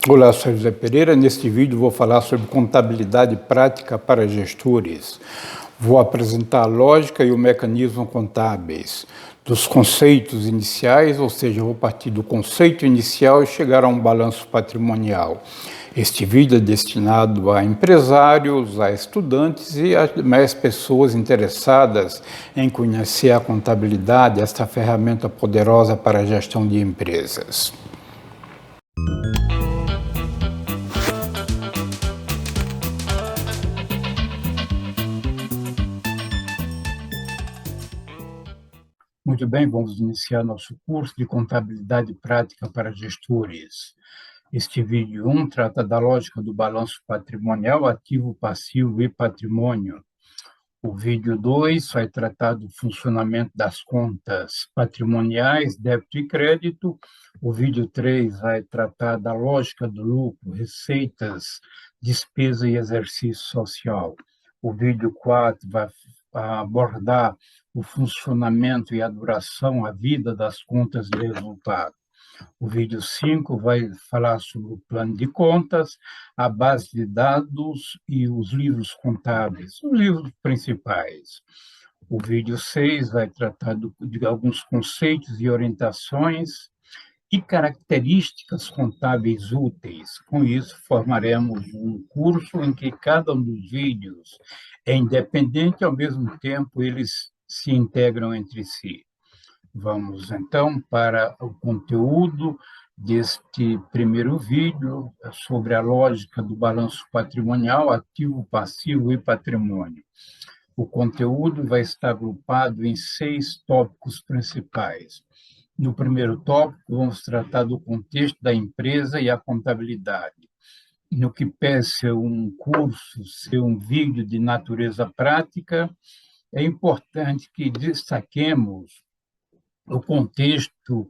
Olá, sou José Pereira. Neste vídeo vou falar sobre contabilidade prática para gestores. Vou apresentar a lógica e o mecanismo contábeis dos conceitos iniciais, ou seja, vou partir do conceito inicial e chegar a um balanço patrimonial. Este vídeo é destinado a empresários, a estudantes e a mais pessoas interessadas em conhecer a contabilidade, esta ferramenta poderosa para a gestão de empresas. Muito bem, vamos iniciar nosso curso de contabilidade prática para gestores. Este vídeo 1 trata da lógica do balanço patrimonial, ativo, passivo e patrimônio. O vídeo 2 vai tratar do funcionamento das contas patrimoniais, débito e crédito. O vídeo 3 vai tratar da lógica do lucro, receitas, despesa e exercício social. O vídeo 4 vai abordar o funcionamento e a duração, a vida das contas de resultado. O vídeo 5 vai falar sobre o plano de contas, a base de dados e os livros contábeis, os livros principais. O vídeo 6 vai tratar de alguns conceitos e orientações e características contábeis úteis. Com isso, formaremos um curso em que cada um dos vídeos é independente e, ao mesmo tempo, eles se integram entre si. Vamos, então, para o conteúdo deste primeiro vídeo sobre a lógica do balanço patrimonial, ativo, passivo e patrimônio. O conteúdo vai estar agrupado em 6 tópicos principais. No primeiro tópico, vamos tratar do contexto da empresa e a contabilidade. No que pese ser um curso, ser um vídeo de natureza prática, é importante que destaquemos o contexto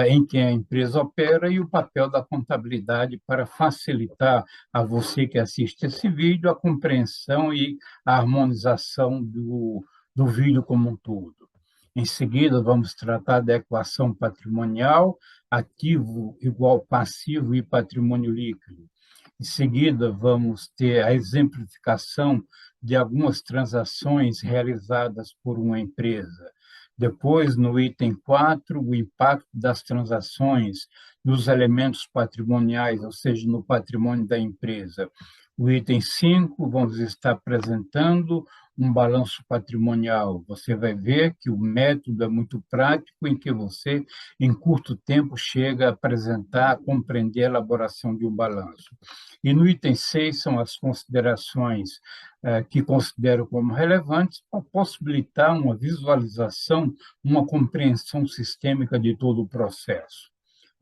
em que a empresa opera e o papel da contabilidade para facilitar a você que assiste esse vídeo a compreensão e a harmonização do vídeo como um todo. Em seguida, vamos tratar da equação patrimonial, ativo igual passivo e patrimônio líquido. Em seguida, vamos ter a exemplificação de algumas transações realizadas por uma empresa. Depois, no item 4, o impacto das transações nos elementos patrimoniais, ou seja, no patrimônio da empresa. O item 5, vamos estar apresentando um balanço patrimonial. Você vai ver que o método é muito prático, em que você, em curto tempo, chega a apresentar, a compreender a elaboração de um balanço. E no item 6 são as considerações que considero como relevantes para possibilitar uma visualização, uma compreensão sistêmica de todo o processo.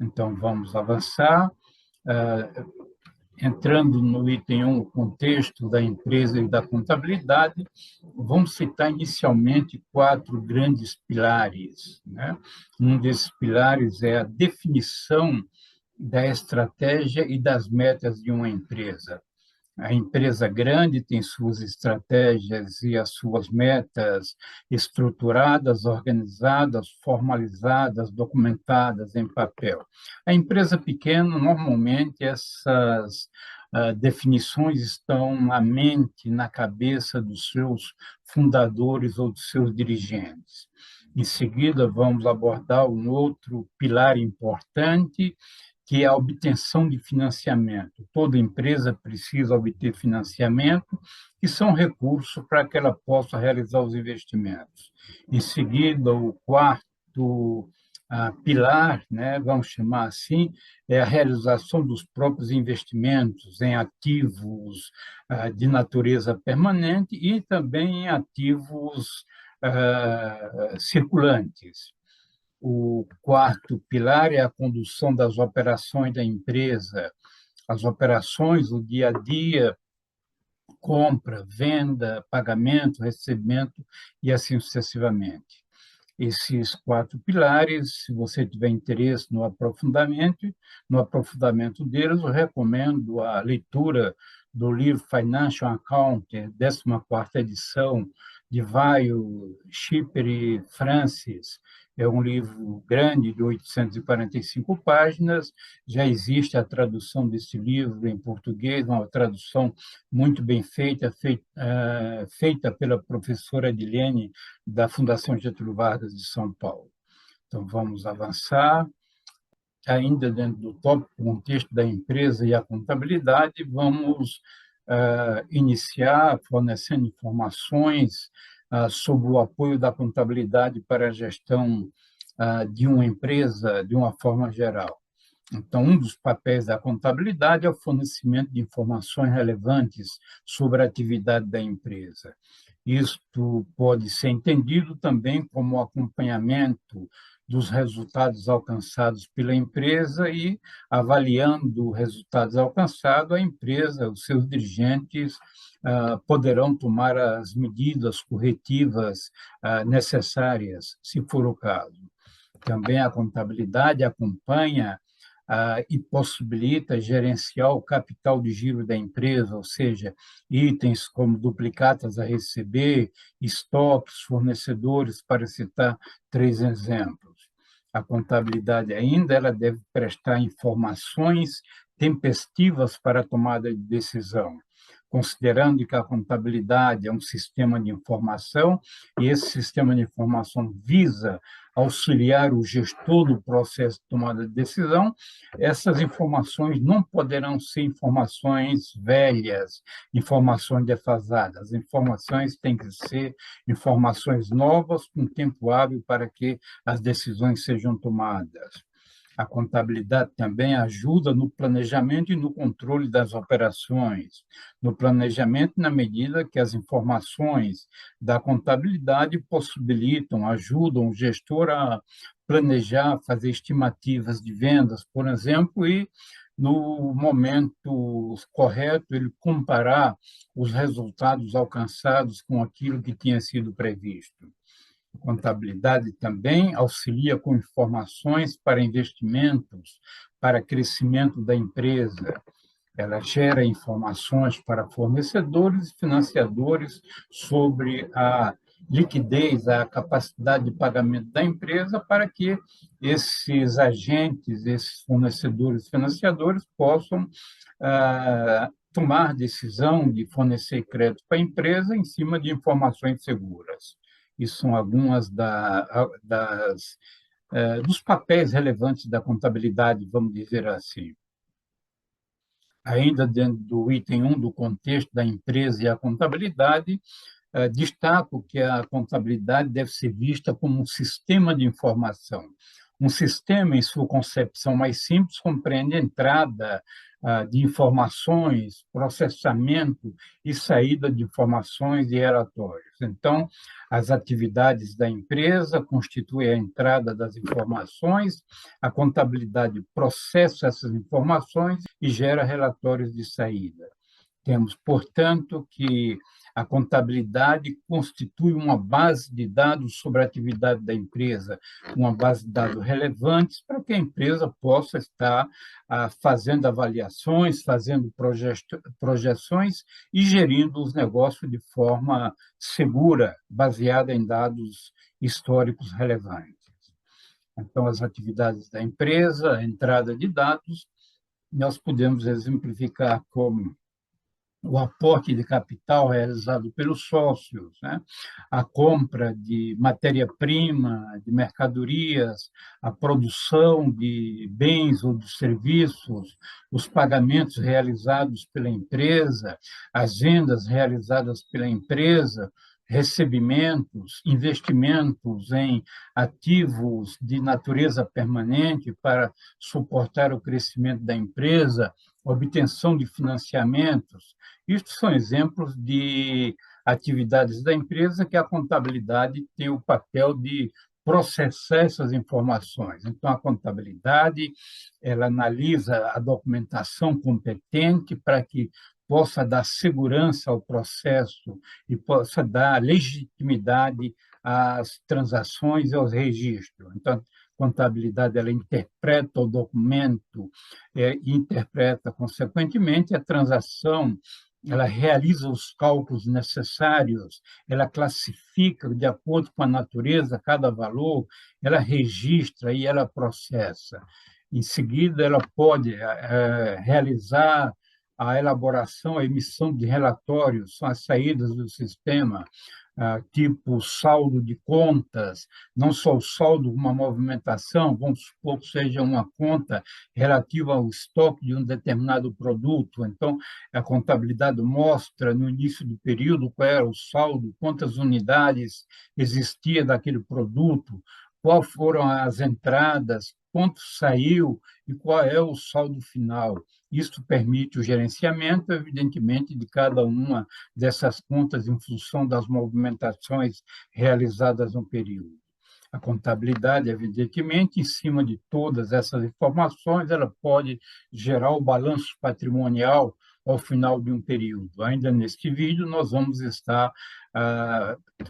Então, vamos avançar. Entrando no item 1, o contexto da empresa e da contabilidade, vamos citar inicialmente 4 grandes pilares, né? Um desses pilares é a definição da estratégia e das metas de uma empresa. A empresa grande tem suas estratégias e as suas metas estruturadas, organizadas, formalizadas, documentadas em papel. A empresa pequena, normalmente, essas definições estão na mente, na cabeça dos seus fundadores ou dos seus dirigentes. Em seguida, vamos abordar um outro pilar importante, que é a obtenção de financiamento. Toda empresa precisa obter financiamento, que são recursos para que ela possa realizar os investimentos. Em seguida, o quarto pilar, né, vamos chamar assim, é a realização dos próprios investimentos em ativos de natureza permanente e também em ativos circulantes. O quarto pilar é a condução das operações da empresa, as operações, o dia a dia, compra, venda, pagamento, recebimento e assim sucessivamente. Esses 4 pilares, se você tiver interesse no aprofundamento deles, eu recomendo a leitura do livro Financial Accounting, 14ª edição, de Vaio, Schipper e Francis, É um livro grande, de 845 páginas. Já existe a tradução desse livro em português, uma tradução muito bem feita pela professora Edilene, da Fundação Getúlio Vargas de São Paulo. Então, vamos avançar. Ainda dentro do tópico contexto da empresa e a contabilidade, vamos iniciar fornecendo informações sobre o apoio da contabilidade para a gestão de uma empresa de uma forma geral. Então, um dos papéis da contabilidade é o fornecimento de informações relevantes sobre a atividade da empresa. Isto pode ser entendido também como acompanhamento dos resultados alcançados pela empresa e, avaliando os resultados alcançados, a empresa, os seus dirigentes, poderão tomar as medidas corretivas necessárias, se for o caso. Também a contabilidade acompanha e possibilita gerenciar o capital de giro da empresa, ou seja, itens como duplicatas a receber, estoques, fornecedores, para citar três exemplos. A contabilidade ainda ela deve prestar informações tempestivas para a tomada de decisão, considerando que a contabilidade é um sistema de informação e esse sistema de informação visa auxiliar o gestor no processo de tomada de decisão. Essas informações não poderão ser informações velhas, informações defasadas. As informações têm que ser informações novas, com tempo hábil para que as decisões sejam tomadas. A contabilidade também ajuda no planejamento e no controle das operações. No planejamento, na medida que as informações da contabilidade possibilitam, ajudam o gestor a planejar, fazer estimativas de vendas, por exemplo, e, no momento correto, ele comparar os resultados alcançados com aquilo que tinha sido previsto. A contabilidade também auxilia com informações para investimentos, para crescimento da empresa. Ela gera informações para fornecedores e financiadores sobre a liquidez, a capacidade de pagamento da empresa, para que esses agentes, esses fornecedores e financiadores possam tomar decisão de fornecer crédito para a empresa em cima de informações seguras. Isso são algumas dos papéis relevantes da contabilidade, vamos dizer assim. Ainda dentro do item 1 do contexto da empresa e a contabilidade, destaco que a contabilidade deve ser vista como um sistema de informação. Um sistema, em sua concepção mais simples, compreende a entrada de informações, processamento e saída de informações e relatórios. Então, as atividades da empresa constituem a entrada das informações, a contabilidade processa essas informações e gera relatórios de saída. Temos, portanto, que a contabilidade constitui uma base de dados sobre a atividade da empresa, uma base de dados relevantes para que a empresa possa estar fazendo avaliações, fazendo projeções e gerindo os negócios de forma segura, baseada em dados históricos relevantes. Então, as atividades da empresa, a entrada de dados, nós podemos exemplificar como o aporte de capital realizado pelos sócios, né? A compra de matéria-prima, de mercadorias, a produção de bens ou de serviços, os pagamentos realizados pela empresa, as vendas realizadas pela empresa, recebimentos, investimentos em ativos de natureza permanente para suportar o crescimento da empresa, obtenção de financiamentos. Isto são exemplos de atividades da empresa que a contabilidade tem o papel de processar essas informações. Então, a contabilidade ela analisa a documentação competente para que possa dar segurança ao processo e possa dar legitimidade às transações e aos registros. Então, a contabilidade ela interpreta o documento e interpreta, consequentemente, a transação ela realiza os cálculos necessários, ela classifica de acordo com a natureza cada valor, ela registra e ela processa. Em seguida, ela pode realizar a elaboração, a emissão de relatórios, são as saídas do sistema, tipo saldo de contas, não só o saldo, uma movimentação, vamos supor que seja uma conta relativa ao estoque de um determinado produto. Então, a contabilidade mostra no início do período qual era o saldo, quantas unidades existia daquele produto, quais foram as entradas, quanto saiu e qual é o saldo final. Isso permite o gerenciamento, evidentemente, de cada uma dessas contas em função das movimentações realizadas no período. A contabilidade, evidentemente, em cima de todas essas informações, ela pode gerar o balanço patrimonial ao final de um período. Ainda neste vídeo, nós vamos estar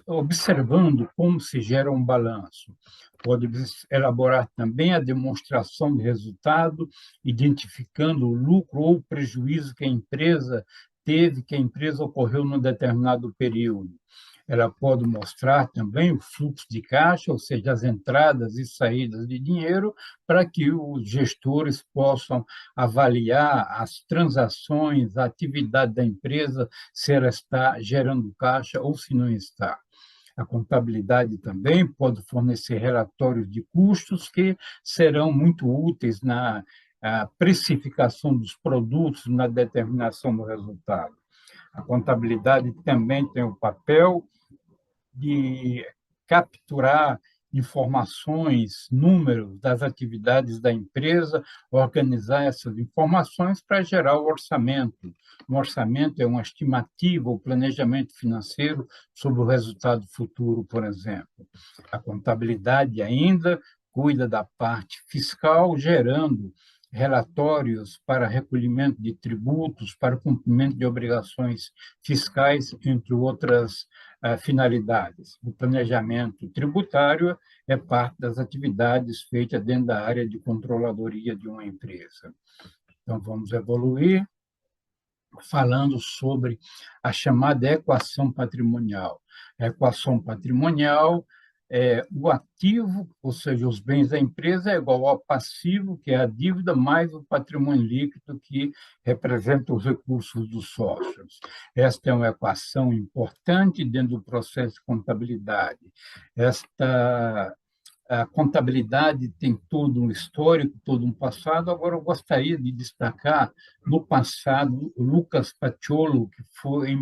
observando como se gera um balanço. Pode elaborar também a demonstração de resultado, identificando o lucro ou o prejuízo que a empresa teve, que a empresa ocorreu num determinado período. Ela pode mostrar também o fluxo de caixa, ou seja, as entradas e saídas de dinheiro, para que os gestores possam avaliar as transações, a atividade da empresa, se ela está gerando caixa ou se não está. A contabilidade também pode fornecer relatórios de custos que serão muito úteis na precificação dos produtos, na determinação do resultado. A contabilidade também tem o papel de capturar informações, números das atividades da empresa, organizar essas informações para gerar o orçamento. Um orçamento é uma estimativa, o planejamento financeiro sobre o resultado futuro, por exemplo. A contabilidade ainda cuida da parte fiscal, gerando relatórios para recolhimento de tributos, para cumprimento de obrigações fiscais, entre outras finalidades. O planejamento tributário é parte das atividades feitas dentro da área de controladoria de uma empresa. Então, vamos evoluir falando sobre a chamada equação patrimonial. A equação patrimonial é o ativo, ou seja, os bens da empresa, é igual ao passivo, que é a dívida, mais o patrimônio líquido, que representa os recursos dos sócios. Esta é uma equação importante dentro do processo de contabilidade. Esta a contabilidade tem todo um histórico, todo um passado. Agora, eu gostaria de destacar, no passado, o Lucas Paciolo, que foi em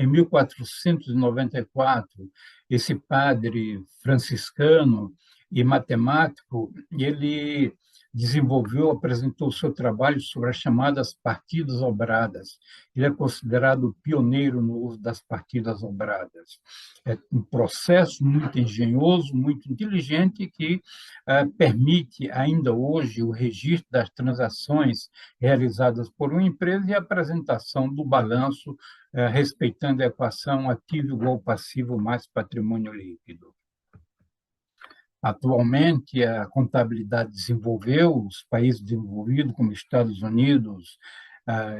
1494, esse padre franciscano e matemático, ele desenvolveu, apresentou o seu trabalho sobre as chamadas partidas obradas. Ele é considerado o pioneiro no uso das partidas obradas. É um processo muito engenhoso, muito inteligente, que permite ainda hoje o registro das transações realizadas por uma empresa e a apresentação do balanço, respeitando a equação ativo igual passivo mais patrimônio líquido. Atualmente, a contabilidade desenvolveu, os países desenvolvidos, como Estados Unidos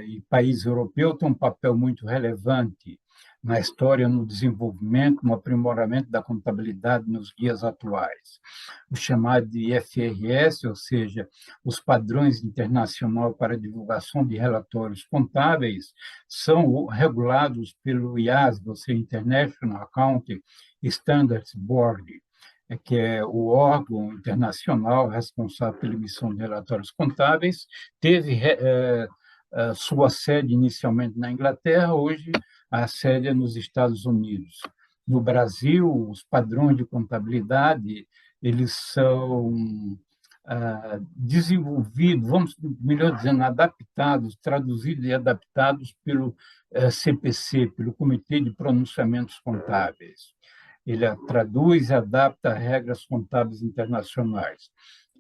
e países europeus, têm um papel muito relevante na história, no desenvolvimento, no aprimoramento da contabilidade nos dias atuais. O chamado de IFRS, ou seja, os padrões internacionais para divulgação de relatórios contábeis, são regulados pelo IASB, ou seja, International Accounting Standards Board, que é o órgão internacional responsável pela emissão de relatórios contábeis, teve sua sede inicialmente na Inglaterra, hoje a sede é nos Estados Unidos. No Brasil, os padrões de contabilidade, eles são desenvolvidos, vamos melhor dizendo, adaptados, traduzidos e adaptados pelo CPC, pelo Comitê de Pronunciamentos Contábeis. Ele traduz e adapta regras contábeis internacionais.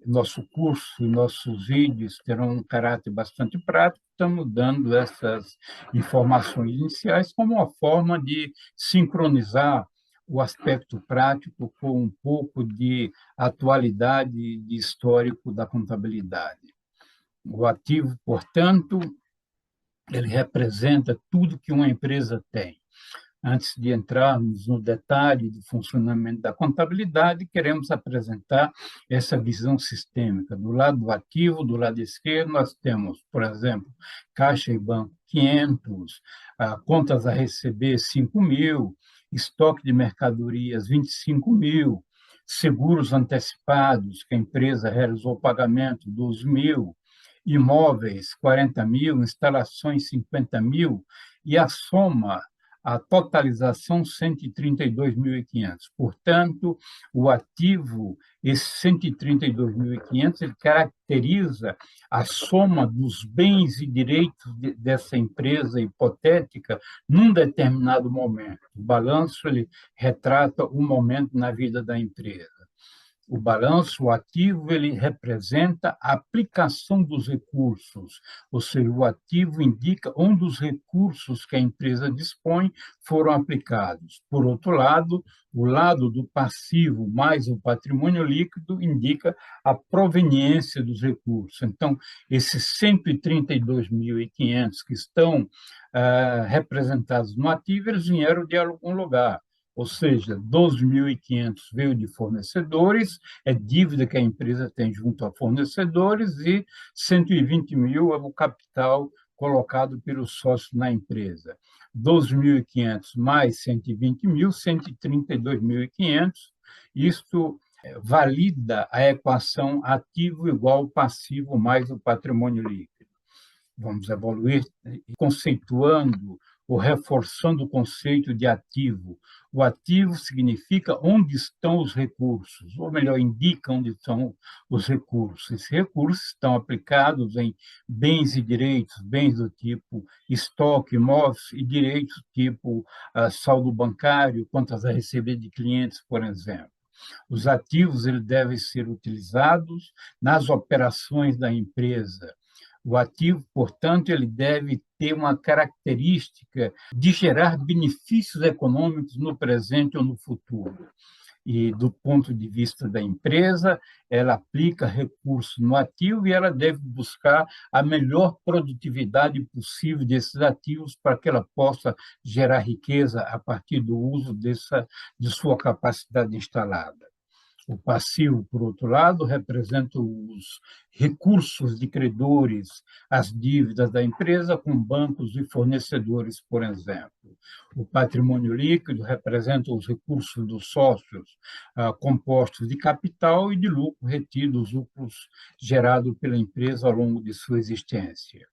Nosso curso e nossos vídeos terão um caráter bastante prático, estamos dando essas informações iniciais como uma forma de sincronizar o aspecto prático com um pouco de atualidade e histórico da contabilidade. O ativo, portanto, ele representa tudo que uma empresa tem. Antes de entrarmos no detalhe do funcionamento da contabilidade, queremos apresentar essa visão sistêmica. Do lado do ativo, do lado esquerdo, nós temos, por exemplo, caixa e banco 500, contas a receber 5.000, estoque de mercadorias 25.000, seguros antecipados, que a empresa realizou o pagamento 12.000, imóveis 40.000, instalações 50.000, e a totalização 132.500. Portanto, o ativo, esse 132.500, ele caracteriza a soma dos bens e direitos dessa empresa hipotética num determinado momento. O balanço ele retrata um momento na vida da empresa. O balanço, o ativo, ele representa a aplicação dos recursos, ou seja, o ativo indica onde os recursos que a empresa dispõe foram aplicados. Por outro lado, o lado do passivo mais o patrimônio líquido indica a proveniência dos recursos. Então, esses 132.500 que estão representados no ativo, eles vieram de algum lugar. Ou seja, 12.500 veio de fornecedores, é dívida que a empresa tem junto a fornecedores, e 120.000 é o capital colocado pelos sócios na empresa. 12.500 mais 120.000, 132.500. Isto valida a equação ativo igual passivo mais o patrimônio líquido. Vamos evoluir conceituando ou reforçando o conceito de ativo. O ativo significa onde estão os recursos, ou melhor, indica onde estão os recursos. Esses recursos estão aplicados em bens e direitos, bens do tipo estoque, imóveis, e direitos tipo saldo bancário, contas a receber de clientes, por exemplo. Os ativos eles devem ser utilizados nas operações da empresa. O ativo, portanto, ele deve ter uma característica de gerar benefícios econômicos no presente ou no futuro. E, do ponto de vista da empresa, ela aplica recursos no ativo e ela deve buscar a melhor produtividade possível desses ativos para que ela possa gerar riqueza a partir do uso de sua capacidade instalada. O passivo, por outro lado, representa os recursos de credores, as dívidas da empresa com bancos e fornecedores, por exemplo. O patrimônio líquido representa os recursos dos sócios, compostos de capital e de lucro retido, os lucros gerados pela empresa ao longo de sua existência.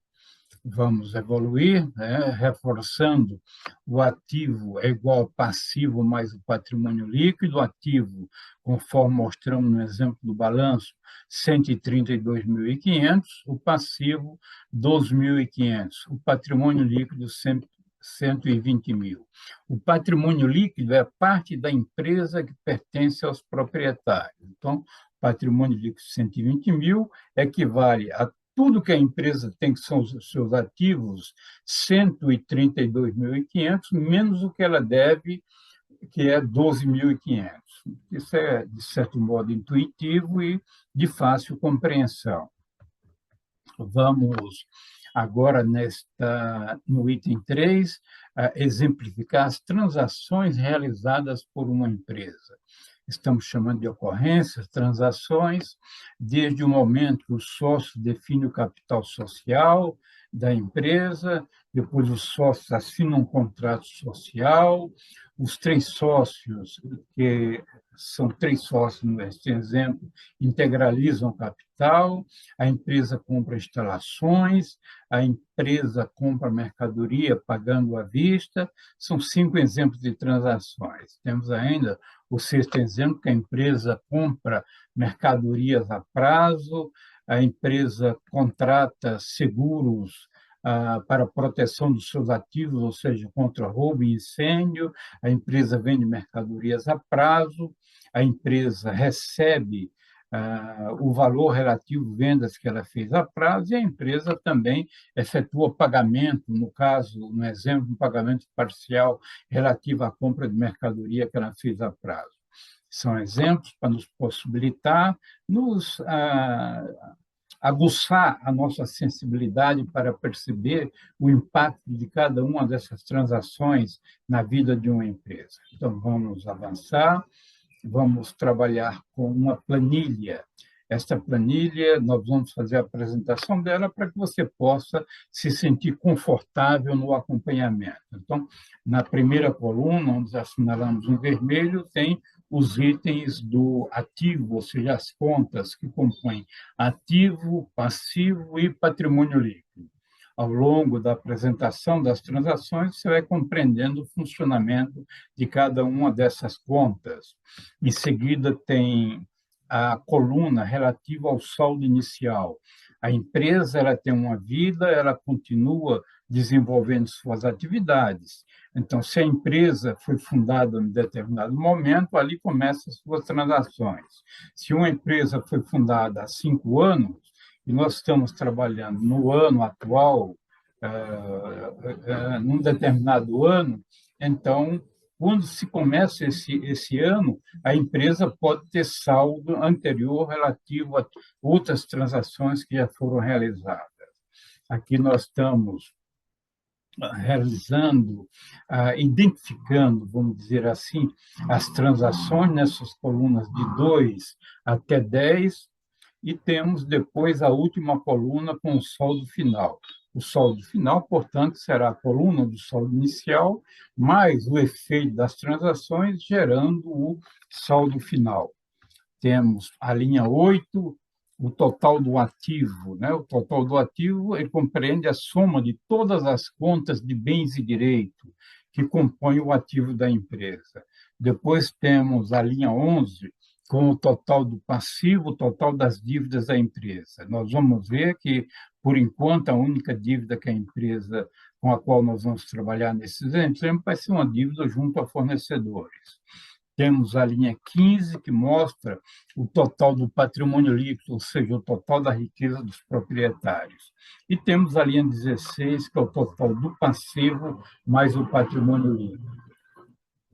Vamos evoluir, né, reforçando o ativo é igual ao passivo mais o patrimônio líquido. O ativo, conforme mostramos no exemplo do balanço, 132.500, o passivo, 12.500, o patrimônio líquido, 120.000. O patrimônio líquido é parte da empresa que pertence aos proprietários. Então, patrimônio líquido 120.000 equivale a tudo que a empresa tem, que são os seus ativos, 132.500, menos o que ela deve, que é 12.500. Isso é, de certo modo, intuitivo e de fácil compreensão. Vamos agora, no item 3, exemplificar as transações realizadas por uma empresa. Estamos chamando de ocorrências, transações, desde o momento que o sócio define o capital social da empresa, depois os sócios assinam um contrato social, os 3 sócios, que são 3 sócios neste exemplo, integralizam o capital, a empresa compra instalações, a empresa compra mercadoria pagando à vista. São 5 exemplos de transações. Temos ainda o 6º exemplo, que a empresa compra mercadorias a prazo, a empresa contrata seguros para a proteção dos seus ativos, ou seja, contra roubo e incêndio, a empresa vende mercadorias a prazo, a empresa recebe o valor relativo vendas que ela fez a prazo, e a empresa também efetua pagamento, no caso, no exemplo, um pagamento parcial relativo à compra de mercadoria que ela fez a prazo. São exemplos para nos possibilitar aguçar a nossa sensibilidade para perceber o impacto de cada uma dessas transações na vida de uma empresa. Então, vamos avançar, vamos trabalhar com uma planilha. Esta planilha, nós vamos fazer a apresentação dela para que você possa se sentir confortável no acompanhamento. Então, na primeira coluna, onde assinalamos em vermelho, tem os itens do ativo, ou seja, as contas que compõem ativo, passivo e patrimônio líquido. Ao longo da apresentação das transações, você vai compreendendo o funcionamento de cada uma dessas contas. Em seguida, tem a coluna relativa ao saldo inicial. A empresa ela tem uma vida, ela continua desenvolvendo suas atividades. Então, se a empresa foi fundada em determinado momento, ali começam as suas transações. Se uma empresa foi fundada há 5 anos, e nós estamos trabalhando no ano atual, num determinado ano, então, quando se começa esse ano, a empresa pode ter saldo anterior relativo a outras transações que já foram realizadas. Aqui nós estamos realizando, identificando, vamos dizer assim, as transações nessas colunas de 2 até 10, e temos depois a última coluna com o saldo final. O saldo final, portanto, será a coluna do saldo inicial, mais o efeito das transações, gerando o saldo final. Temos a linha 8, o total do ativo. Né? O total do ativo ele compreende a soma de todas as contas de bens e direitos que compõem o ativo da empresa. Depois temos a linha 11, com o total do passivo, o total das dívidas da empresa. Nós vamos ver que, por enquanto, a única dívida que a empresa com a qual nós vamos trabalhar nesse exemplo vai ser uma dívida junto a fornecedores. Temos a linha 15, que mostra o total do patrimônio líquido, ou seja, o total da riqueza dos proprietários. E temos a linha 16, que é o total do passivo mais o patrimônio líquido.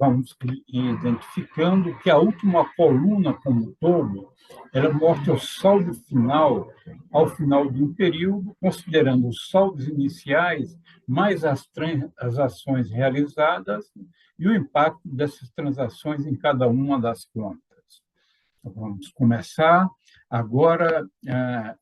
Vamos identificando que a última coluna, como um todo, ela mostra o saldo final ao final de um período, considerando os saldos iniciais, mais as ações realizadas e o impacto dessas transações em cada uma das contas. Então, vamos começar. Agora,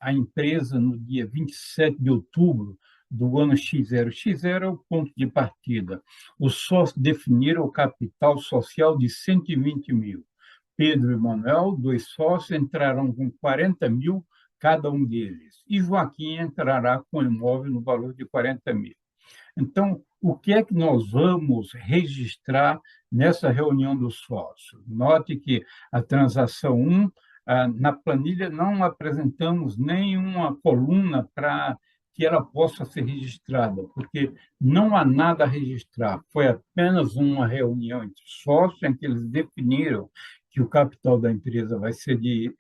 a empresa, no dia 27 de outubro do ano X0. X0 é o ponto de partida. Os sócios definiram o capital social de 120 mil. Pedro e Manuel, 2 sócios, entrarão com 40 mil cada um deles. E Joaquim entrará com imóvel no valor de 40 mil. Então, o que é que nós vamos registrar nessa reunião dos sócios? Note que a transação 1, na planilha, não apresentamos nenhuma coluna para que ela possa ser registrada, porque não há nada a registrar. Foi apenas uma reunião entre sócios em que eles definiram que o capital da empresa vai ser de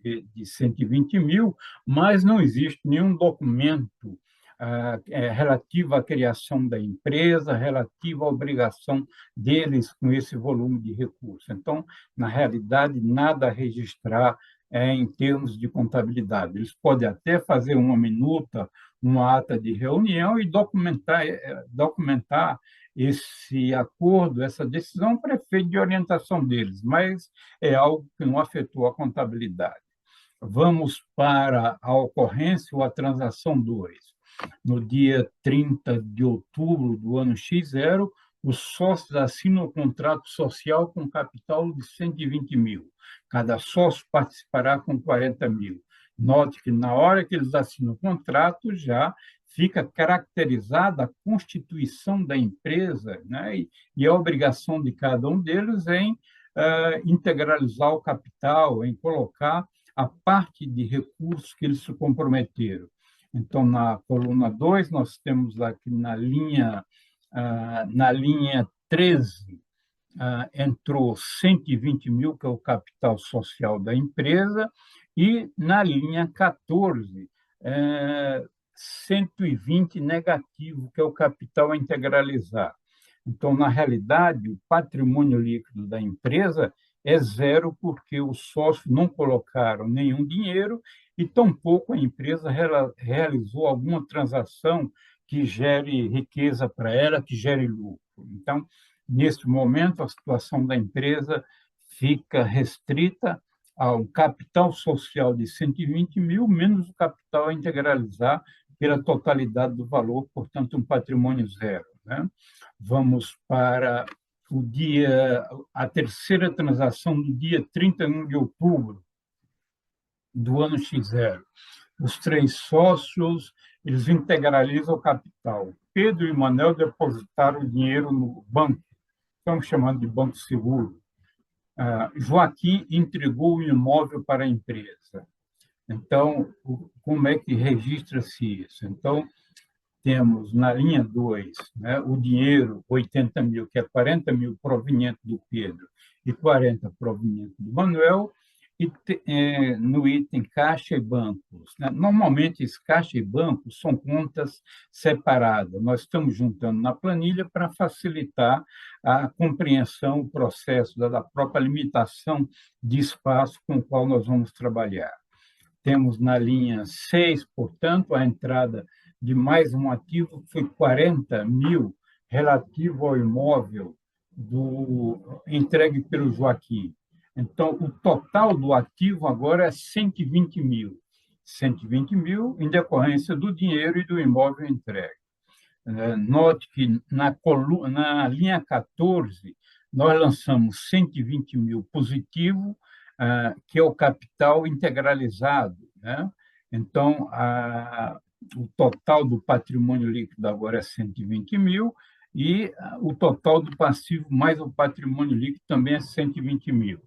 120 mil, mas não existe nenhum documento relativa à criação da empresa, relativa à obrigação deles com esse volume de recursos. Então, na realidade, nada a registrar em termos de contabilidade. Eles podem até fazer uma minuta, uma ata de reunião e documentar esse acordo, essa decisão para efeito de orientação deles, mas é algo que não afetou a contabilidade. Vamos para a ocorrência ou a transação 2. No dia 30 de outubro do ano X0, os sócios assinam o contrato social com capital de 120 mil. Cada sócio participará com 40 mil. Note que, na hora que eles assinam o contrato, já fica caracterizada a constituição da empresa, né? E a obrigação de cada um deles em integralizar o capital, em colocar a parte de recursos que eles se comprometeram. Então, na coluna 2, nós temos aqui na linha 13, entrou 120 mil, que é o capital social da empresa, e na linha 14, 120 negativo, que é o capital a integralizar. Então, na realidade, o patrimônio líquido da empresa é zero, porque os sócios não colocaram nenhum dinheiro e tampouco a empresa realizou alguma transação que gere riqueza para ela, que gere lucro. Então, neste momento, a situação da empresa fica restrita ao capital social de 120 mil, menos o capital a integralizar pela totalidade do valor, portanto, um patrimônio zero, né? Vamos para a terceira transação do dia 31 de outubro do ano X0. Os três sócios, eles integralizam o capital. Pedro e Manuel depositaram o dinheiro no banco, estamos chamando de banco seguro. Joaquim entregou o imóvel para a empresa. Então, como é que registra-se isso? Então, temos na linha 2, né, o dinheiro, 80 mil, que é 40 mil proveniente do Pedro e 40 proveniente do Manuel, e no item caixa e bancos, né? Normalmente, esse caixa e bancos são contas separadas. Nós estamos juntando na planilha para facilitar a compreensão, o processo da própria limitação de espaço com o qual nós vamos trabalhar. Temos na linha 6, portanto, a entrada de mais um ativo, que foi 40 mil, relativo ao imóvel entregue pelo Joaquim. Então, o total do ativo agora é 120 mil. 120 mil em decorrência do dinheiro e do imóvel entregue. Note que na linha 14, nós lançamos 120 mil positivo, que é o capital integralizado, né? Então, o total do patrimônio líquido agora é 120 mil e o total do passivo mais o patrimônio líquido também é 120 mil.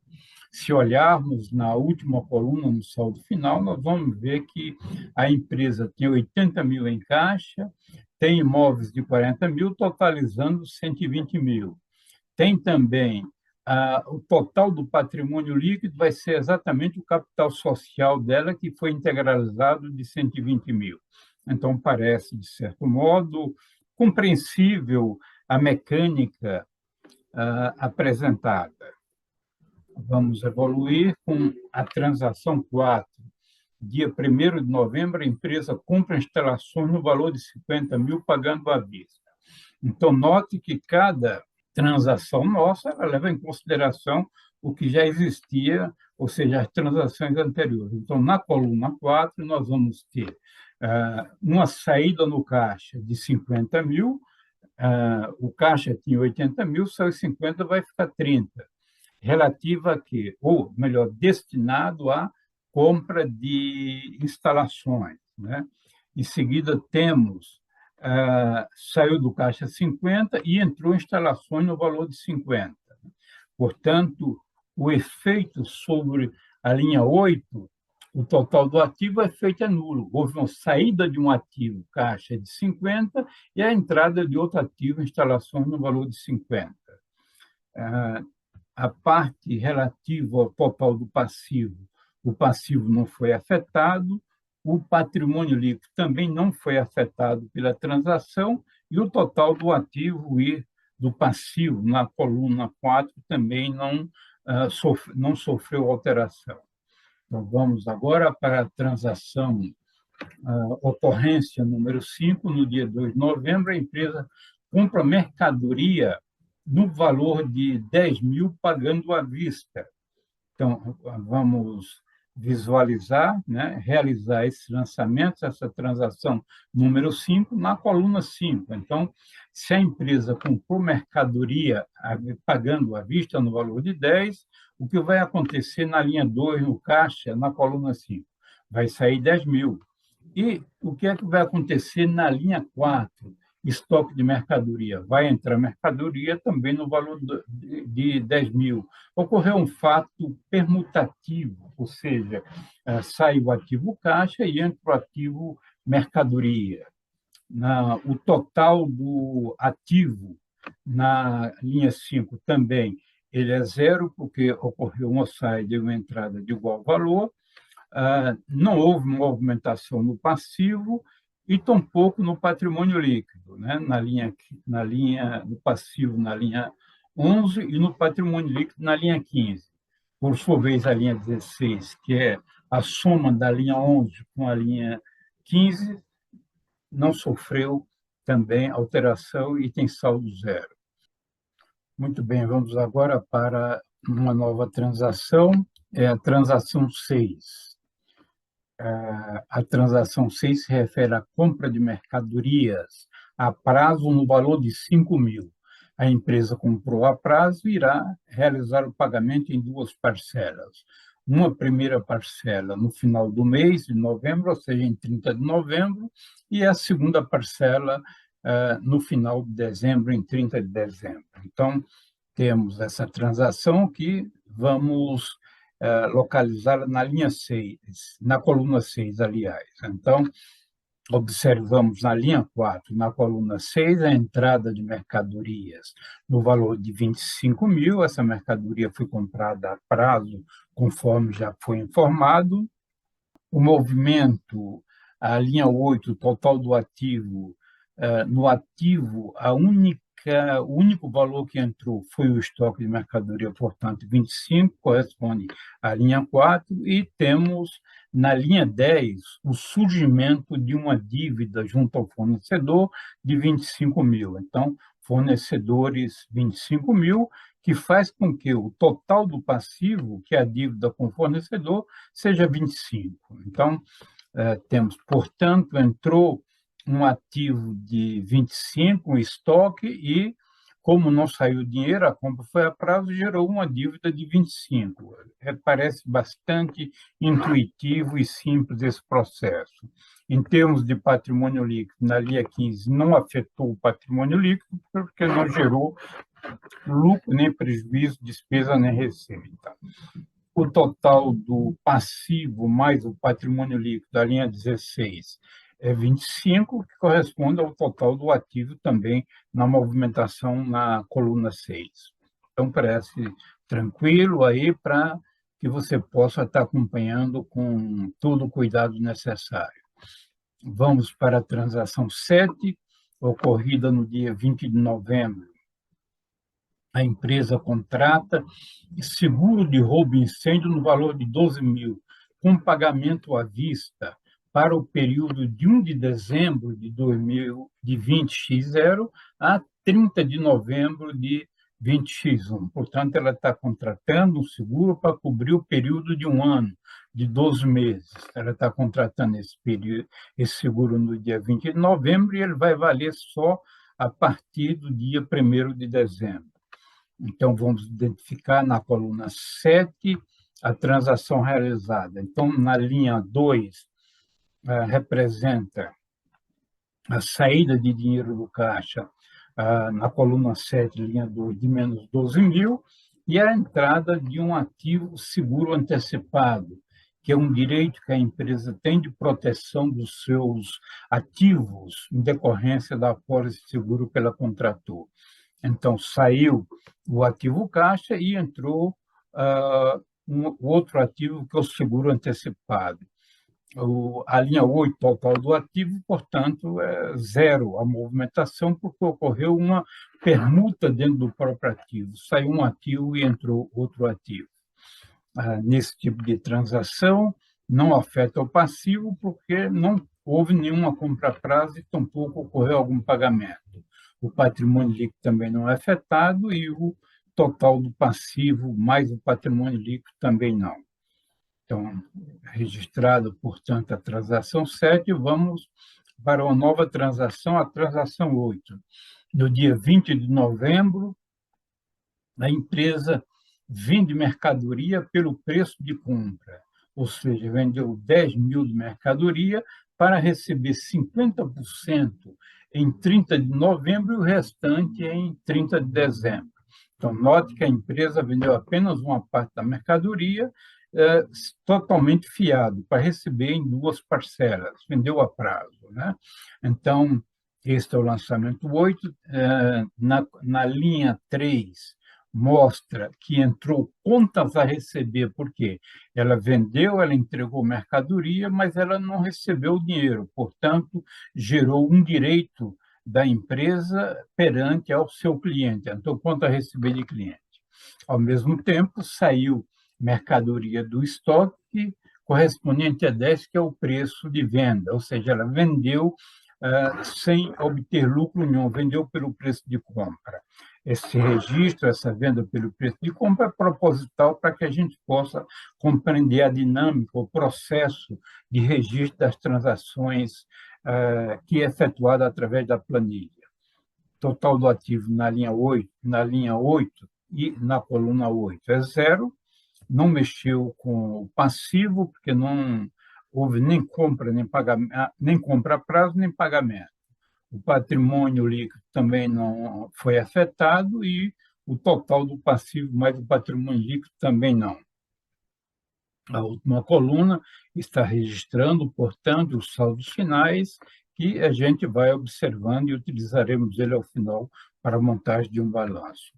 Se olharmos na última coluna, no saldo final, nós vamos ver que a empresa tem 80 mil em caixa, tem imóveis de 40 mil, totalizando 120 mil. Tem também o total do patrimônio líquido vai ser exatamente o capital social dela, que foi integralizado de 120 mil. Então, parece, de certo modo, compreensível a mecânica apresentada. Vamos evoluir com a transação 4. Dia 1º de novembro, a empresa compra instalações no valor de 50 mil, pagando à vista. Então, note que cada transação nossa ela leva em consideração o que já existia, ou seja, as transações anteriores. Então, na coluna 4, nós vamos ter uma saída no caixa de 50 mil, o caixa tinha 80 mil, saiu 50, vai ficar 30. Relativa a quê? Ou, melhor, destinado à compra de instalações, né? Em seguida, temos, saiu do caixa 50 e entrou instalações no valor de 50. Portanto, o efeito sobre a linha 8, o total do ativo, o efeito é nulo. Houve uma saída de um ativo, caixa de 50, e a entrada de outro ativo, instalações no valor de 50. A parte relativa ao total do passivo, o passivo não foi afetado, o patrimônio líquido também não foi afetado pela transação, e o total do ativo e do passivo, na coluna 4, também não sofreu alteração. Então, vamos agora para a transação, ocorrência número 5, no dia 2 de novembro, a empresa compra mercadoria no valor de 10 mil, pagando à vista. Então, vamos visualizar, né, realizar esses lançamentos, essa transação número 5, na coluna 5. Então, se a empresa comprou mercadoria pagando à vista no valor de 10, o que vai acontecer na linha 2, no caixa, na coluna 5? Vai sair 10 mil. E o que é que vai acontecer na linha 4? Estoque de mercadoria. Vai entrar mercadoria também no valor de 10 mil. Ocorreu um fato permutativo, ou seja, sai o ativo caixa e entra o ativo mercadoria. O total do ativo na linha 5 também ele é zero, porque ocorreu uma saída e uma entrada de igual valor. Não houve movimentação no passivo e tampouco no patrimônio líquido, né? na linha do passivo, na linha 11, e no patrimônio líquido, na linha 15. Por sua vez, a linha 16, que é A soma da linha 11 com a linha 15 não sofreu também alteração e tem saldo zero. Muito bem, vamos agora para uma nova transação, é a transação 6. A transação 6 se refere à compra de mercadorias a prazo no valor de 5.000. A empresa comprou a prazo e irá realizar o pagamento em duas parcelas. Uma primeira parcela no final do mês de novembro, ou seja, em 30 de novembro, e a segunda parcela no final de dezembro, em 30 de dezembro. Então, temos essa transação que vamos localizada na linha 6, na coluna 6, aliás. Então, observamos na linha 4, na coluna 6, a entrada de mercadorias no valor de 25.000. Essa mercadoria foi comprada a prazo, conforme já foi informado. O movimento, a linha 8, o total do ativo, no ativo, o único valor que entrou foi o estoque de mercadoria, portanto, 25, corresponde à linha 4, e temos na linha 10 o surgimento de uma dívida junto ao fornecedor de 25.000. Então, fornecedores 25.000, que faz com que o total do passivo, que é a dívida com o fornecedor, seja 25. Então, temos, portanto, entrou um ativo de 25, um estoque, e, como não saiu dinheiro, a compra foi a prazo, gerou uma dívida de 25. Parece bastante intuitivo e simples esse processo. Em termos de patrimônio líquido, na linha 15, não afetou o patrimônio líquido, porque não gerou lucro, nem prejuízo, despesa, nem receita. O total do passivo mais o patrimônio líquido da linha 16 é 25, que corresponde ao total do ativo também na movimentação na coluna 6. Então, parece tranquilo aí para que você possa estar acompanhando com todo o cuidado necessário. Vamos para a transação 7, ocorrida no dia 20 de novembro. A empresa contrata seguro de roubo e incêndio no valor de 12.000, com pagamento à vista para o período de 1 de dezembro de 2020x0 a 30 de novembro de 20x1. Portanto, ela está contratando um seguro para cobrir o período de um ano, de 12 meses. Ela está contratando esse seguro no dia 20 de novembro e ele vai valer só a partir do dia 1º de dezembro. Então, vamos identificar na coluna 7 a transação realizada. Então, na linha 2, representa a saída de dinheiro do caixa, na coluna 7, linha 2, de menos 12.000, e a entrada de um ativo seguro antecipado, que é um direito que a empresa tem de proteção dos seus ativos em decorrência da apólice de seguro que ela contratou. Então, saiu o ativo caixa e entrou um outro ativo, que é o seguro antecipado. A linha 8, total do ativo, portanto, é zero a movimentação, porque ocorreu uma permuta dentro do próprio ativo. Saiu um ativo e entrou outro ativo. Nesse tipo de transação, não afeta o passivo, porque não houve nenhuma compra a prazo e tampouco ocorreu algum pagamento. O patrimônio líquido também não é afetado e o total do passivo mais o patrimônio líquido também não. Então, registrado, portanto, a transação 7, vamos para uma nova transação, a transação 8. No dia 20 de novembro, a empresa vende mercadoria pelo preço de compra, ou seja, vendeu 10.000 de mercadoria para receber 50% em 30 de novembro e o restante em 30 de dezembro. Então, note que a empresa vendeu apenas uma parte da mercadoria, totalmente fiado, para receber em duas parcelas, vendeu a prazo, né? Então, este é o lançamento 8. Na linha 3, mostra que entrou contas a receber, porque ela vendeu, ela entregou mercadoria, mas ela não recebeu o dinheiro, portanto, gerou um direito da empresa perante ao seu cliente, entrou conta a receber de cliente. Ao mesmo tempo, saiu mercadoria do estoque, correspondente a 10, que é o preço de venda, ou seja, ela vendeu sem obter lucro nenhum, vendeu pelo preço de compra. Esse registro, essa venda pelo preço de compra é proposital para que a gente possa compreender a dinâmica, o processo de registro das transações que é efetuado através da planilha. Total do ativo na linha 8 e na coluna 8 é zero, não mexeu com o passivo, porque não houve nem compra, nem pagamento, nem compra a prazo, nem pagamento. O patrimônio líquido também não foi afetado e o total do passivo mais o patrimônio líquido também não. A última coluna está registrando, portanto, os saldos finais que a gente vai observando e utilizaremos ele ao final para a montagem de um balanço.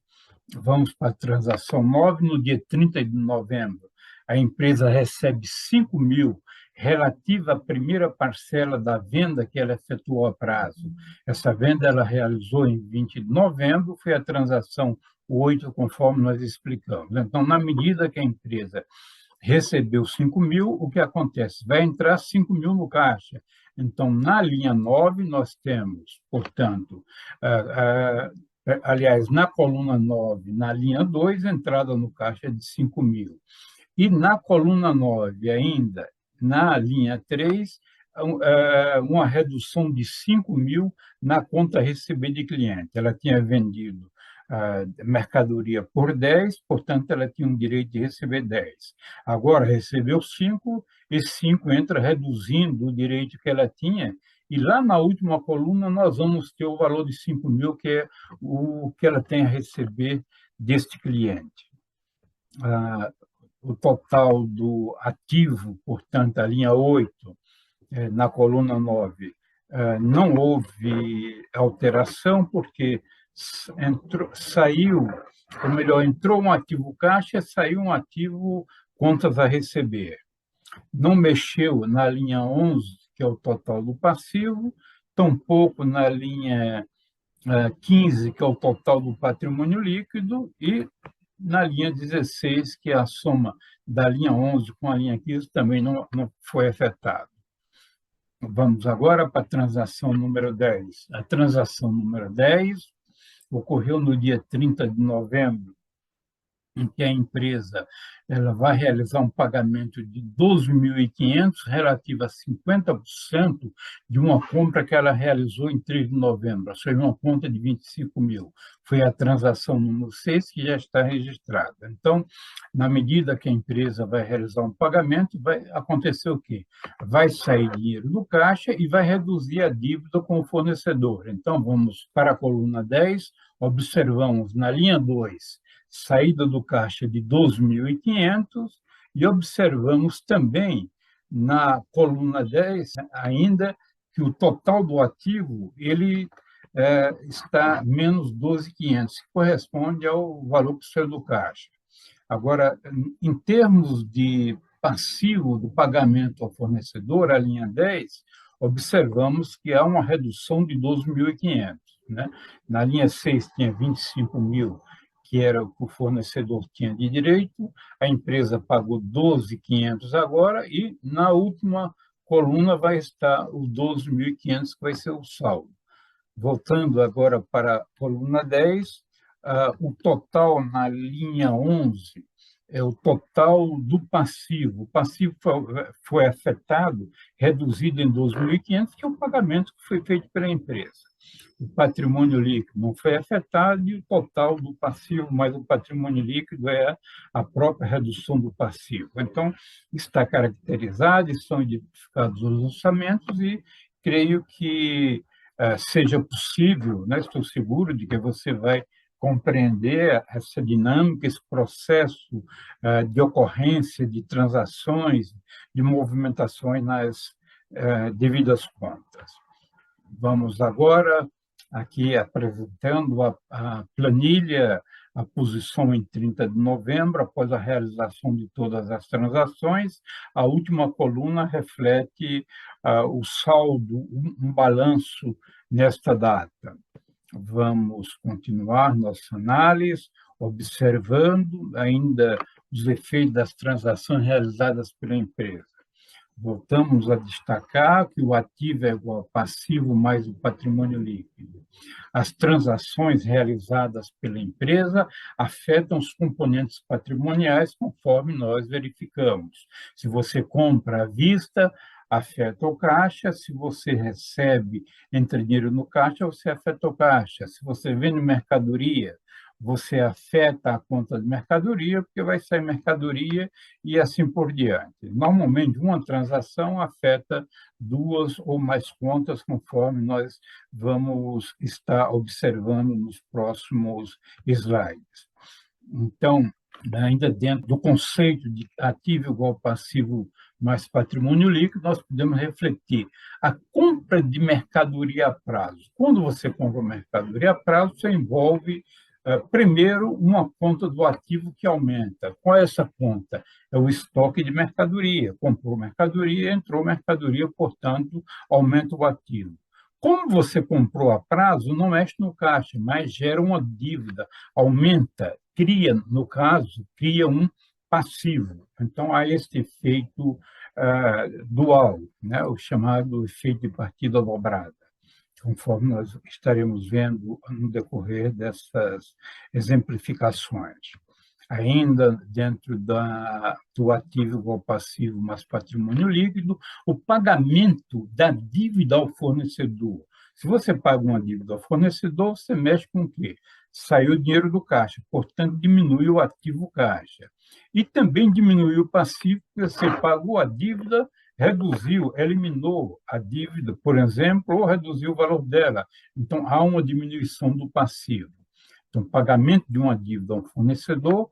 Vamos para a transação 9. No dia 30 de novembro, a empresa recebe 5 mil relativa à primeira parcela da venda que ela efetuou a prazo. Essa venda ela realizou em 20 de novembro, foi a transação 8, conforme nós explicamos. Então, na medida que a empresa recebeu 5 mil, o que acontece? Vai entrar 5 mil no caixa. Então, na linha 9, nós temos, portanto, aliás, na coluna 9, na linha 2, entrada no caixa de 5 mil. E na coluna 9, ainda, na linha 3, uma redução de 5 mil na conta a receber de cliente. Ela tinha vendido mercadoria por 10, portanto, ela tinha um direito de receber 10. Agora, recebeu 5, e 5 entra reduzindo o direito que ela tinha, e lá na última coluna nós vamos ter o valor de 5 mil, que é o que ela tem a receber deste cliente. O total do ativo, portanto, a linha 8, na coluna 9, não houve alteração, porque entrou um ativo caixa, saiu um ativo contas a receber. Não mexeu na linha 11, que é o total do passivo, tampouco na linha 15, que é o total do patrimônio líquido, e na linha 16, que é a soma da linha 11 com a linha 15, também não foi afetado. Vamos agora para a transação número 10. A transação número 10 ocorreu no dia 30 de novembro, em que a empresa ela vai realizar um pagamento de 12.500 relativo a 50% de uma compra que ela realizou em 3 de novembro, ou seja, uma conta de 25 mil. Foi a transação número 6 que já está registrada. Então, na medida que a empresa vai realizar um pagamento, vai acontecer o quê? Vai sair dinheiro do caixa e vai reduzir a dívida com o fornecedor. Então, vamos para a coluna 10, observamos na linha 2, saída do caixa de 12.500, e observamos também na coluna 10 ainda que o total do ativo ele está menos 12.500, que corresponde ao valor que saiu do caixa. Agora, em termos de passivo do pagamento ao fornecedor, a linha 10, observamos que há uma redução de 12.500. Né? Na linha 6 tinha 25 mil, que era o que o fornecedor tinha de direito, a empresa pagou 12.500 agora, e na última coluna vai estar os 12.500, que vai ser o saldo. Voltando agora para a coluna 10, o total na linha 11 é o total do passivo. O passivo foi afetado, reduzido em 12.500, que é o pagamento que foi feito pela empresa. O patrimônio líquido não foi afetado, e o total do passivo mais o patrimônio líquido é a própria redução do passivo. Então, está caracterizado, estão identificados os orçamentos, e creio que seja possível, né? Estou seguro de que você vai compreender essa dinâmica, esse processo de ocorrência de transações, de movimentações nas devidas contas. Vamos agora aqui apresentando a planilha, a posição em 30 de novembro, após a realização de todas as transações. A última coluna reflete o saldo, um balanço nesta data. Vamos continuar nossa análise, observando ainda os efeitos das transações realizadas pela empresa. Voltamos a destacar que o ativo é igual ao passivo mais o patrimônio líquido. As transações realizadas pela empresa afetam os componentes patrimoniais conforme nós verificamos. Se você compra à vista, afeta o caixa. Se você recebe, entra dinheiro no caixa, você afeta o caixa. Se você vende mercadoria, você afeta a conta de mercadoria, porque vai sair mercadoria e assim por diante. Normalmente, uma transação afeta duas ou mais contas, conforme nós vamos estar observando nos próximos slides. Então, ainda dentro do conceito de ativo igual passivo mais patrimônio líquido, nós podemos refletir a compra de mercadoria a prazo. Quando você compra mercadoria a prazo, você envolve, primeiro, uma conta do ativo que aumenta. Qual é essa conta? É o estoque de mercadoria. Comprou mercadoria, entrou mercadoria, portanto, aumenta o ativo. Como você comprou a prazo, não mexe no caixa, mas gera uma dívida, aumenta, cria, no caso, cria um passivo. Então, há esse efeito dual, né? O chamado efeito de partida dobrada, conforme nós estaremos vendo no decorrer dessas exemplificações. Ainda dentro do ativo igual passivo mais patrimônio líquido, o pagamento da dívida ao fornecedor. Se você paga uma dívida ao fornecedor, você mexe com o quê? Saiu o dinheiro do caixa, portanto, diminui o ativo caixa. E também diminui o passivo, porque você pagou a dívida, reduziu, eliminou a dívida, por exemplo, ou reduziu o valor dela. Então, há uma diminuição do passivo. Então, o pagamento de uma dívida a um fornecedor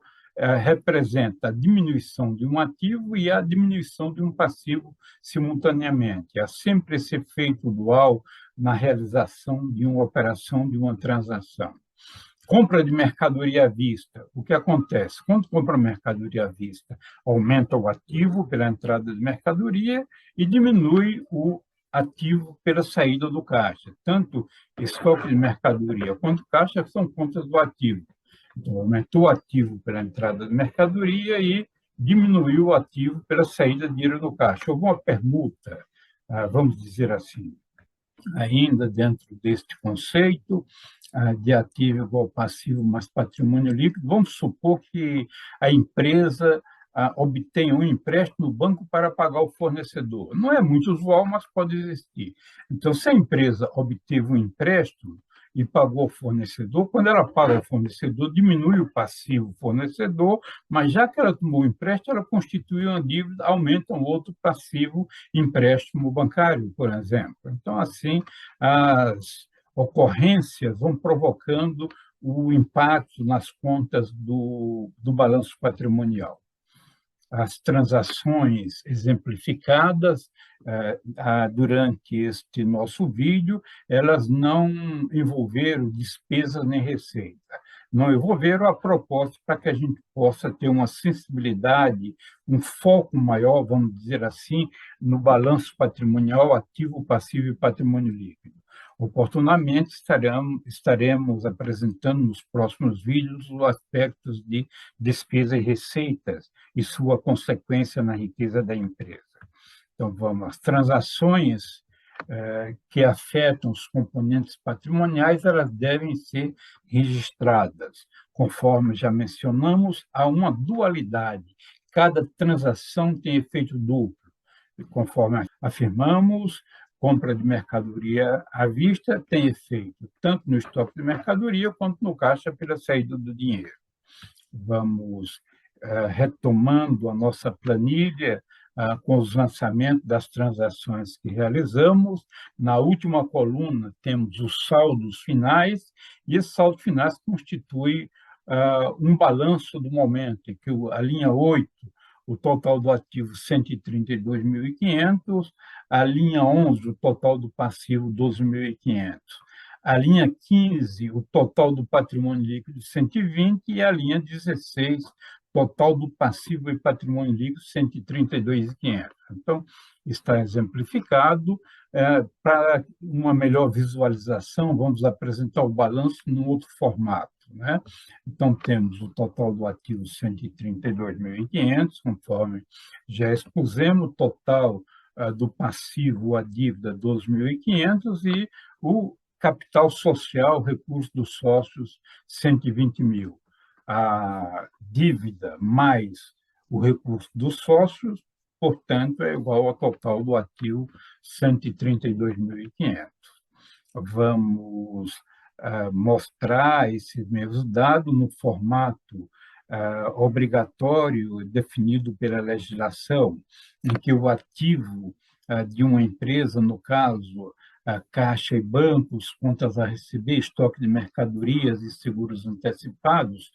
representa a diminuição de um ativo e a diminuição de um passivo simultaneamente. Há sempre esse efeito dual na realização de uma operação, de uma transação. Compra de mercadoria à vista. O que acontece? Quando compra mercadoria à vista, aumenta o ativo pela entrada de mercadoria e diminui o ativo pela saída do caixa. Tanto estoque de mercadoria quanto caixa são contas do ativo. Então, aumentou o ativo pela entrada de mercadoria e diminuiu o ativo pela saída de dinheiro do caixa. Houve uma permuta, vamos dizer assim. Ainda dentro deste conceito de ativo igual passivo mais patrimônio líquido, vamos supor que a empresa obtenha um empréstimo no banco para pagar o fornecedor. Não é muito usual, mas pode existir. Então, se a empresa obteve um empréstimo e pagou ao fornecedor, quando ela paga ao fornecedor, diminui o passivo fornecedor, mas já que ela tomou o empréstimo, ela constitui uma dívida, aumenta um outro passivo, empréstimo bancário, por exemplo. Então, assim, as ocorrências vão provocando o impacto nas contas do balanço patrimonial. As transações exemplificadas durante este nosso vídeo, elas não envolveram despesa nem receita. Não envolveram a propósito para que a gente possa ter uma sensibilidade, um foco maior, vamos dizer assim, no balanço patrimonial, ativo, passivo e patrimônio líquido. Oportunamente, estaremos apresentando nos próximos vídeos os aspectos de despesa e receitas e sua consequência na riqueza da empresa. Então, vamos, as transações que afetam os componentes patrimoniais, elas devem ser registradas. Conforme já mencionamos, há uma dualidade. Cada transação tem efeito duplo. E conforme afirmamos, compra de mercadoria à vista tem efeito tanto no estoque de mercadoria quanto no caixa pela saída do dinheiro. Vamos retomando a nossa planilha com os lançamentos das transações que realizamos. Na última coluna temos os saldos finais, e esses saldos finais constituem um balanço do momento, em que a linha 8, o total do ativo 132.500, a linha 11, o total do passivo 12.500. A linha 15, o total do patrimônio líquido 120, e a linha 16, total do passivo e patrimônio líquido 132.500. Então, está exemplificado. Para uma melhor visualização, vamos apresentar o balanço num outro formato. né? Então, temos o total do ativo 132.500, conforme já expusemos, o total do passivo, a dívida, 12.500, e o capital social, recurso dos sócios, 120 mil. A dívida mais o recurso dos sócios, portanto, é igual ao total do ativo, 132.500. Vamos mostrar esses mesmos dados no formato obrigatório definido pela legislação, em que o ativo de uma empresa, no caso, caixa e bancos, contas a receber, estoque de mercadorias e seguros antecipados,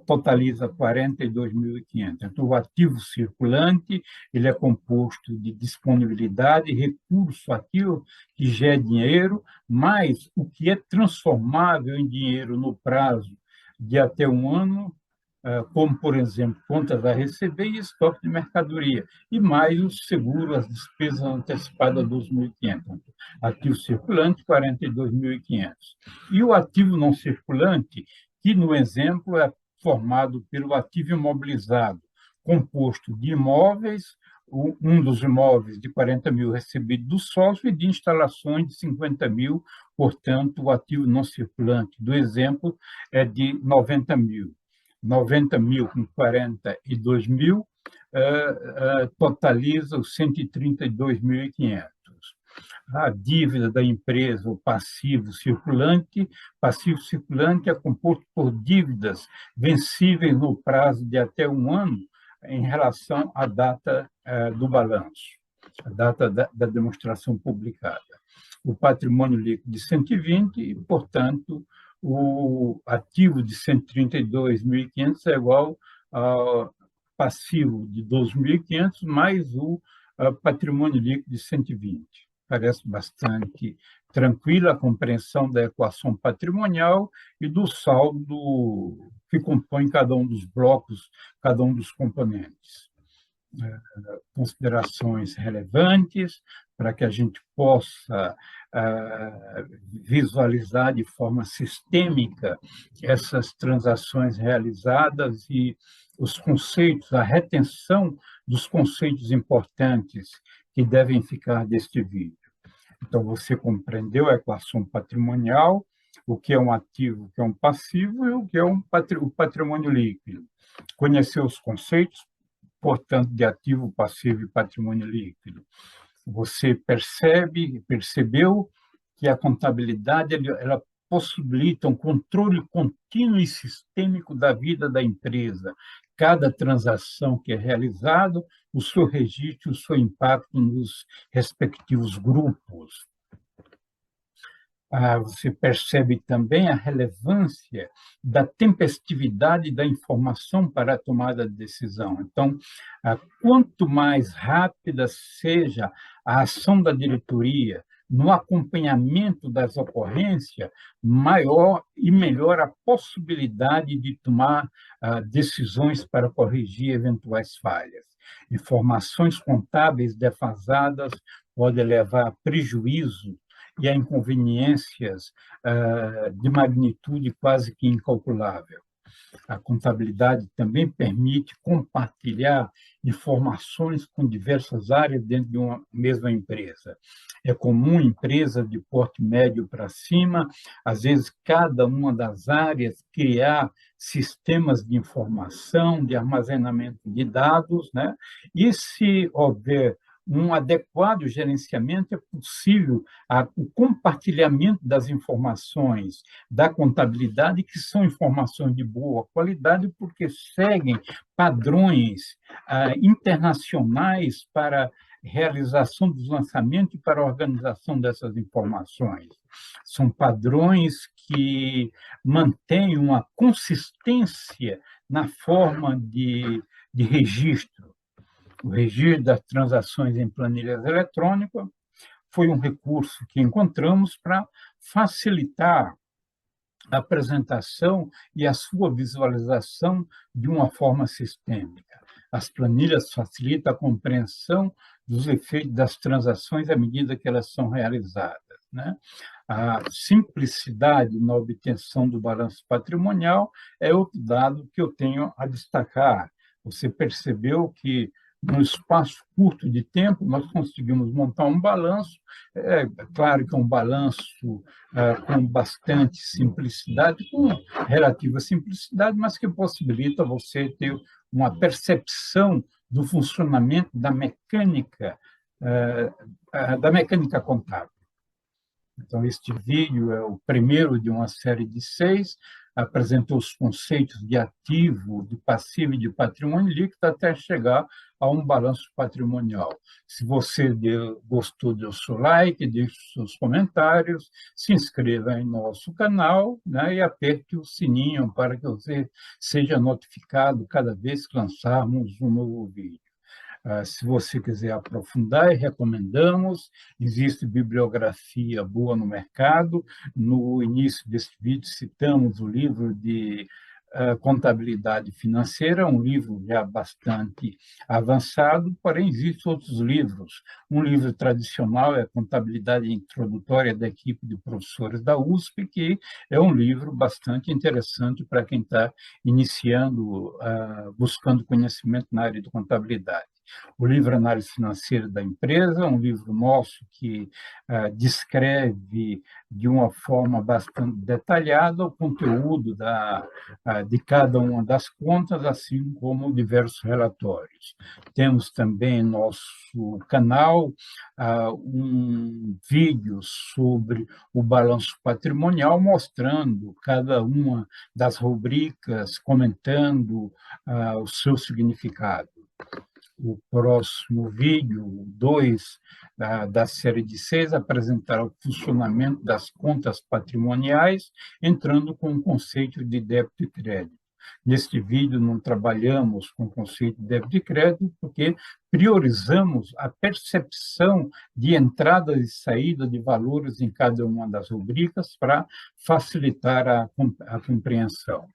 totaliza 42.500. Então, o ativo circulante ele é composto de disponibilidade, recurso, aquilo que já é dinheiro, mais o que é transformável em dinheiro no prazo de até um ano, como, por exemplo, contas a receber e estoque de mercadoria, e mais o seguro, as despesas antecipadas, 2.500. Ativo circulante, 42.500. E o ativo não circulante, que, no exemplo, é formado pelo ativo imobilizado, composto de imóveis, um dos imóveis de 40 mil recebido do sócio e de instalações de 50 mil, portanto, o ativo não circulante do exemplo é de 90 mil. 90 mil com 42 mil, totaliza os 132.500. A dívida da empresa, o passivo circulante é composto por dívidas vencíveis no prazo de até um ano em relação à data do balanço, a data da demonstração publicada. O patrimônio líquido de 120 e, portanto, o ativo de 132.500 é igual ao passivo de 12.500 mais o patrimônio líquido de 120. Parece bastante tranquila a compreensão da equação patrimonial e do saldo que compõe cada um dos blocos, cada um dos componentes. Considerações relevantes para que a gente possa visualizar de forma sistêmica essas transações realizadas e os conceitos, a retenção dos conceitos importantes que devem ficar deste vídeo. Então, você compreendeu a equação patrimonial, o que é um ativo, o que é um passivo e o que é o patrimônio líquido. Conheceu os conceitos, portanto, de ativo, passivo e patrimônio líquido. Você percebeu que a contabilidade ela possibilita um controle contínuo e sistêmico da vida da empresa. Cada transação que é realizada, o seu registro, o seu impacto nos respectivos grupos. Você percebe também a relevância da tempestividade da informação para a tomada de decisão. Então, quanto mais rápida seja a ação da diretoria no acompanhamento das ocorrências, maior e melhor a possibilidade de tomar decisões para corrigir eventuais falhas. Informações contábeis defasadas podem levar a prejuízo e a inconveniências de magnitude quase que incalculável. A contabilidade também permite compartilhar informações com diversas áreas dentro de uma mesma empresa. É comum empresa de porte médio para cima, às vezes cada uma das áreas criar sistemas de informação, de armazenamento de dados, né? E se houver um adequado gerenciamento, é possível o compartilhamento das informações da contabilidade, que são informações de boa qualidade, porque seguem padrões internacionais para realização dos lançamentos e para a organização dessas informações. São padrões que mantêm uma consistência na forma de registro. O registro das transações em planilhas eletrônicas foi um recurso que encontramos para facilitar a apresentação e a sua visualização de uma forma sistêmica. As planilhas facilitam a compreensão dos efeitos das transações à medida que elas são realizadas. né? A simplicidade na obtenção do balanço patrimonial é outro dado que eu tenho a destacar. Você percebeu que, num espaço curto de tempo, nós conseguimos montar um balanço. É claro que é um balanço com bastante simplicidade, com relativa simplicidade, mas que possibilita você ter uma percepção do funcionamento da mecânica contábil. Então, este vídeo é o primeiro de uma série de 6, apresentou os conceitos de ativo, de passivo e de patrimônio líquido até chegar a um balanço patrimonial. Se você gostou, dê o seu like, deixe os seus comentários, se inscreva em nosso canal, né, e aperte o sininho para que você seja notificado cada vez que lançarmos um novo vídeo. Se você quiser aprofundar, recomendamos. Existe bibliografia boa no mercado. No início deste vídeo, citamos o livro de Contabilidade Financeira, um livro já bastante avançado, porém existem outros livros. Um livro tradicional é Contabilidade Introdutória da Equipe de Professores da USP, que é um livro bastante interessante para quem está iniciando, buscando conhecimento na área de contabilidade. O livro Análise Financeira da Empresa, um livro nosso que descreve de uma forma bastante detalhada o conteúdo de cada uma das contas, assim como diversos relatórios. Temos também em nosso canal um vídeo sobre o balanço patrimonial, mostrando cada uma das rubricas, comentando o seu significado. O próximo vídeo, 2 da série de 6, apresentará o funcionamento das contas patrimoniais, entrando com o conceito de débito e crédito. Neste vídeo, não trabalhamos com o conceito de débito e crédito, porque priorizamos a percepção de entrada e saída de valores em cada uma das rubricas para facilitar a compreensão.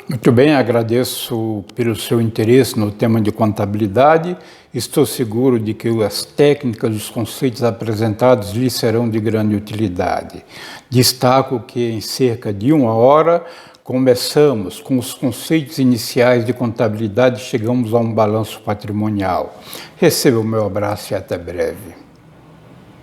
Muito bem, agradeço pelo seu interesse no tema de contabilidade. Estou seguro de que as técnicas e os conceitos apresentados lhe serão de grande utilidade. Destaco que em cerca de 1 hora começamos com os conceitos iniciais de contabilidade e chegamos a um balanço patrimonial. Receba o meu abraço e até breve.